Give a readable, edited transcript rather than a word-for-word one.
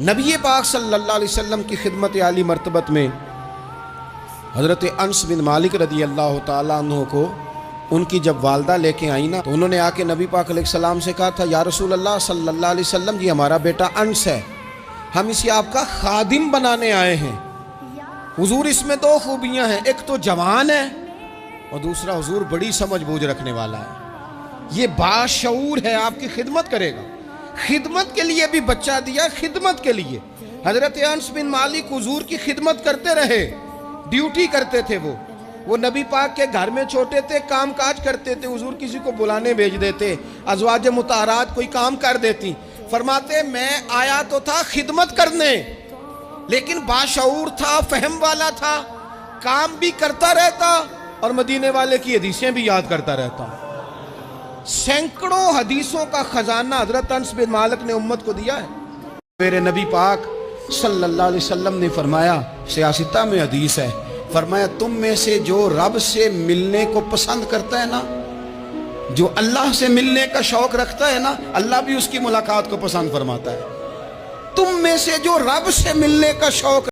نبی پاک صلی اللہ علیہ وسلم کی خدمت عالی مرتبت میں حضرت انس بن مالک رضی اللہ تعالیٰ عنہ کو ان کی جب والدہ لے کے آئی نا تو انہوں نے آ کے نبی پاک علیہ السلام سے کہا تھا، یا رسول اللہ صلی اللہ علیہ وسلم جی ہمارا بیٹا انس ہے، ہم اسے آپ کا خادم بنانے آئے ہیں۔ حضور اس میں دو خوبیاں ہیں، ایک تو جوان ہے اور دوسرا حضور بڑی سمجھ بوجھ رکھنے والا ہے، یہ باشعور ہے، آپ کی خدمت کرے گا۔ خدمت کے لیے بھی بچہ دیا، خدمت کے لیے حضرت انس بن مالک حضور کی خدمت کرتے رہے، ڈیوٹی کرتے تھے۔ وہ نبی پاک کے گھر میں چھوٹے تھے، کام کاج کرتے تھے، حضور کسی کو بلانے بھیج دیتے، ازواج مطہرات کوئی کام کر دیتی، فرماتے میں آیا تو تھا خدمت کرنے لیکن باشعور تھا، فہم والا تھا، کام بھی کرتا رہتا اور مدینے والے کی حدیثیں بھی یاد کرتا رہتا۔ سینکڑوں حدیثوں کا خزانہ حضرت انس بن مالک نے امت کو دیا ہے۔ میرے نبی پاک صلی اللہ علیہ وسلم نے فرمایا، سیاستہ میں حدیث ہے، فرمایا تم میں سے جو رب سے ملنے کو پسند کرتا ہے نا، جو اللہ سے ملنے کا شوق رکھتا ہے نا، اللہ بھی اس کی ملاقات کو پسند فرماتا ہے۔ تم میں سے جو رب سے ملنے کا شوق